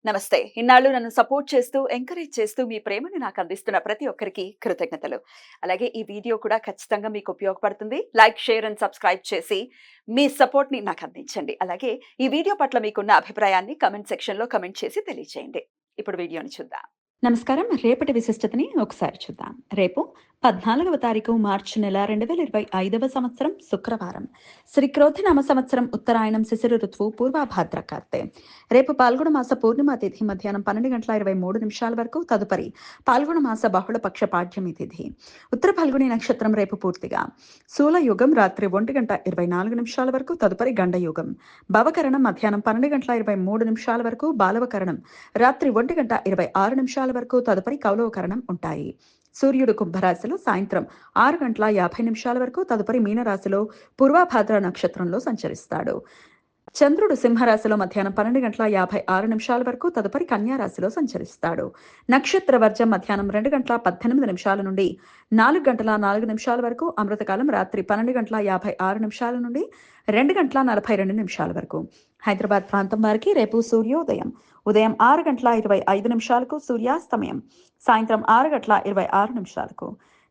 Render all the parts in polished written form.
నమస్తే. ఇన్నాళ్ళు నన్ను సపోర్ట్ చేస్తూ, ఎంకరేజ్ చేస్తూ మీ ప్రేమను నాకు అందిస్తున్న ప్రతి ఒక్కరికి కృతజ్ఞతలు. అలాగే ఈ వీడియో కూడా ఖచ్చితంగా మీకు ఉపయోగపడుతుంది. లైక్, షేర్ అండ్ సబ్స్క్రైబ్ చేసి మీ సపోర్ట్‌ని నాకు అందించండి. అలాగే ఈ వీడియో పట్ల మీకున్న అభిప్రాయాన్ని కామెంట్ సెక్షన్‌లో కామెంట్ చేసి తెలియజేయండి. ఇప్పుడు వీడియోని చూద్దాం. నమస్కారం. రేపటి విశిష్టతని ఒకసారి చూద్దాం. రేపు 14వ తారీఖు మార్చి నెల 2025వ సంవత్సరం శుక్రవారం. శ్రీ క్రోధినామ సంవత్సరం ఉత్తరాయణం శిశిర ఋతువు పూర్వభాద్ర కార్తె. రేపు పాల్గొన మాస పూర్ణిమ తిథి మధ్యాహ్నం 12:23 వరకు. తదుపరి పాల్గొన మాస బహుళపక్ష పాడ్యమి తిథి. ఉత్తర ఫల్గుని నక్షత్రం రేపు పూర్తిగా. శూల యుగం రాత్రి 1:24 వరకు. తదుపరి గండ యుగం. భవకరణం మధ్యాహ్నం 12:23 వరకు. బాలవకరణం రాత్రి 1:26 వరకు. తదుపరి కౌలవకరణం ఉంటాయి. సూర్యుడు కుంభరాశిలో సాయంత్రం 6:50 వరకు. తదుపరి మీనరాశిలో పూర్వభాద్ర నక్షత్రంలో సంచరిస్తాడు. చంద్రుడు సింహరాశిలో మధ్యాహ్నం 12:56 వరకు. తదుపరి కన్యారాశిలో సంచరిస్తాడు. నక్షత్ర వర్జం మధ్యాహ్నం 2:18 నుండి 4:04 వరకు. అమృతకాలం రాత్రి 12:56 నుండి 2:42 వరకు. హైదరాబాద్ ప్రాంతం వారికి రేపు సూర్యోదయం ఉదయం 6:25 సూర్యాస్తమయం సాయంత్రం 6:26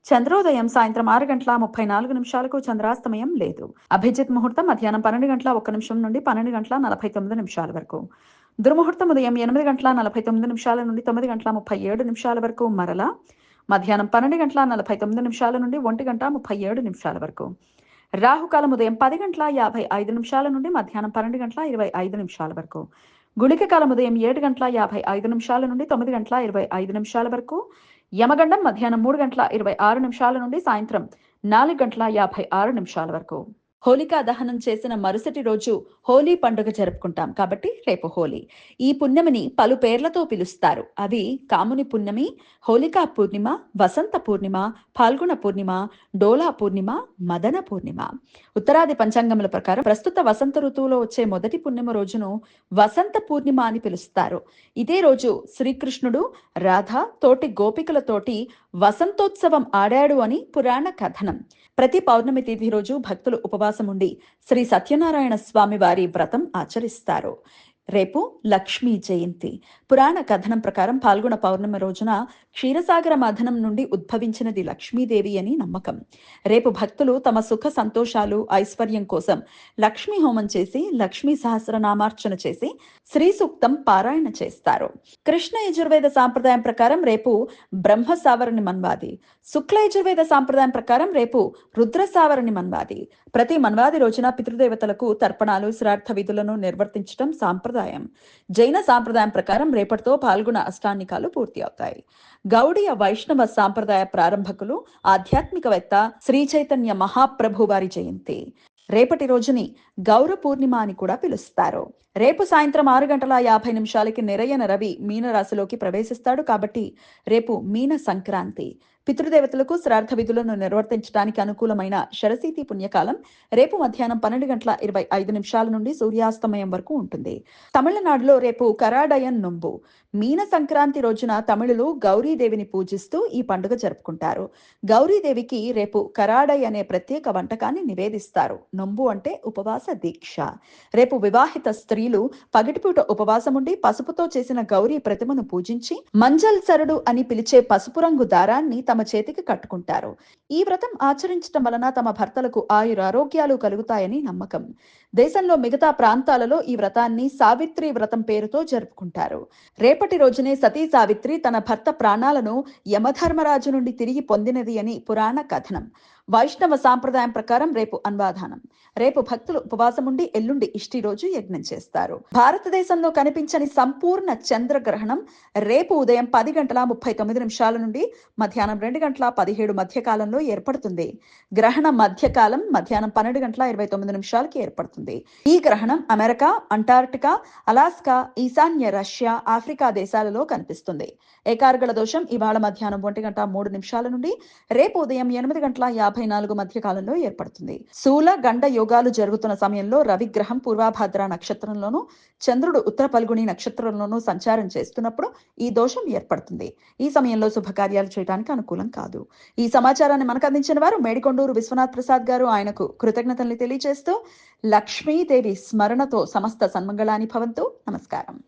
చంద్రోదయం సాయంత్రం 6:34 చంద్రాస్తమయం లేదు. అభిజిత్ ముహూర్తం మధ్యాహ్నం 12:01 నుండి 12:49 వరకు. దుర్ముహూర్తం ఉదయం 8:49 నుండి 9:37 వరకు. మరలా మధ్యాహ్నం 12:49 నుండి 1:37 వరకు. రాహుకాలం ఉదయం 10:55 నుండి మధ్యాహ్నం 12:25 వరకు. గుళిక కాలం ఉదయం 7:55 నుండి 9:25 వరకు. యమగండం మధ్యాహ్నం 3:26 నుండి సాయంత్రం 4:56 వరకు. హోలికా దహనం చేసిన మరుసటి రోజు హోలీ పండుగ జరుపుకుంటాం కాబట్టి రేపు హోలీ. ఈ పుణ్యమిని పలు పేర్లతో పిలుస్తారు. అవి కాముని పుణ్యమి, హోలికా పూర్ణిమ, వసంత పూర్ణిమ, పాల్గొన పూర్ణిమ, డోలా పూర్ణిమ, మదన పూర్ణిమ. ఉత్తరాది పంచాంగముల ప్రకారం ప్రస్తుత వసంత ఋతువులో వచ్చే మొదటి పుణ్యమ రోజును వసంత పూర్ణిమ అని పిలుస్తారు. ఇదే రోజు శ్రీకృష్ణుడు రాధ తోటి గోపికలతోటి వసంతోత్సవం ఆడాడు అని పురాణ కథనం. ప్రతి పౌర్ణమి తిథి రోజు భక్తులు ఉపవాసం ఉండి శ్రీ సత్యనారాయణ స్వామి వారి వ్రతం ఆచరిస్తారు. రేపు లక్ష్మీ జయంతి. పురాణ కథనం ప్రకారం పాల్గొన పౌర్ణమి రోజున క్షీరసాగర మథనం నుండి ఉద్భవించినది లక్ష్మీదేవి అని నమ్మకం. రేపు భక్తులు తమ సుఖ సంతోషాలు ఐశ్వర్యం కోసం లక్ష్మీ హోమం చేసి లక్ష్మీ సహస్రనామార్చన చేసి శ్రీ సూక్తం పారాయణ చేస్తారు. కృష్ణ యజుర్వేద సాంప్రదాయం ప్రకారం రేపు బ్రహ్మ సావరణి మన్వాది. శుక్ల యజుర్వేద సాంప్రదాయం ప్రకారం రేపు రుద్ర సావరణి మన్వాది. ప్రతి మన్వాది రోజున పితృదేవతలకు తర్పణాలు శ్రార్థ విధులను నిర్వర్తించడం సాంప్రదాయం. జైన సాంప్రదాయం ప్రకారం రేపటితో పాల్గొన అష్టానికాలు పూర్తి అవుతాయి. గౌడీయ వైష్ణవ సాంప్రదాయ ప్రారంభకులు ఆధ్యాత్మికవేత్త శ్రీ చైతన్య మహాప్రభు వారి జయంతి. రేపటి రోజుని గౌర పూర్ణిమ అని కూడా పిలుస్తారు. రేపు సాయంత్రం 6:50 నిరయన రవి మీనరాశిలోకి ప్రవేశిస్తాడు కాబట్టి రేపు మీన సంక్రాంతి. పితృదేవతలకు శ్రార్థ విధులను నిర్వర్తించడానికి అనుకూలమైన శరశీతి పుణ్యకాలం రేపు మధ్యాహ్నం 12:25 నుండి సూర్యాస్తమయం వరకు ఉంటుంది. తమిళనాడులో రేపు కరాడయన్ నొంబు. మీన సంక్రాంతి రోజున తమిళులు గౌరీదేవిని పూజిస్తూ ఈ పండుగ జరుపుకుంటారు. గౌరీదేవికి రేపు కరాడై అనే ప్రత్యేక వంటకాన్ని నివేదిస్తారు. నొంబు అంటే ఉపవాస దీక్ష. రేపు వివాహిత స్త్రీలు పగటిపూట ఉపవాసం ఉండి పసుపుతో చేసిన గౌరీ ప్రతిమను పూజించి మంజల్ సరుడు అని పిలిచే పసుపు రంగు దారాన్ని తమ చేతికి కట్టుకుంటారు. ఈ వ్రతం ఆచరించడం వలన తమ భర్తలకు ఆయురారోగ్యాలు కలుగుతాయని నమ్మకం. దేశంలో మిగతా ప్రాంతాలలో ఈ వ్రతాన్ని సావిత్రి వ్రతం పేరుతో జరుపుకుంటారు. రేపటి రోజునే సతీ సావిత్రి తన భర్త ప్రాణాలను యమధర్మరాజు నుండి తిరిగి పొందినది అని పురాణ కథనం. వైష్ణవ సాంప్రదాయం ప్రకారం రేపు అన్వాధానం. రేపు భక్తులు ఉపవాసం ఉండి ఎల్లుండి ఇష్టి రోజు యజ్ఞం చేస్తారు. భారతదేశంలో కనిపించని సంపూర్ణ చంద్రగ్రహణం రేపు ఉదయం 10:39 నుండి మధ్యాహ్నం 2:17 మధ్య కాలంలో ఏర్పడుతుంది. గ్రహణ మధ్యకాలం మధ్యాహ్నం 12:29 ఏర్పడుతుంది. ఈ గ్రహణం అమెరికా, అంటార్క్టికా, అలాస్కా, ఈశాన్య రష్యా, ఆఫ్రికా దేశాలలో కనిపిస్తుంది. ఏకార్గళ దోషం ఇవాళ మధ్యాహ్నం 1:03 నుండి రేపు ఉదయం 8:54 మధ్య కాలంలో ఏర్పడుతుంది. శూల గండ యోగాలు జరుగుతున్న సమయంలో రవిగ్రహం పూర్వభాద్ర నక్షత్రంలోనూ చంద్రుడు ఉత్తర పల్గుని నక్షత్రంలోనూ సంచారం చేస్తున్నప్పుడు ఈ దోషం ఏర్పడుతుంది. ఈ సమయంలో శుభకార్యాలు చేయడానికి అనుకూలం కాదు. ఈ సమాచారాన్ని మనకు అందించిన వారు మేడికొండూరు విశ్వనాథ్ ప్రసాద్ గారు. ఆయనకు కృతజ్ఞతల్ని తెలియజేస్తూ లక్ష్మీదేవి స్మరణతో సమస్త సన్మంగళాని భవంతు. నమస్కారం.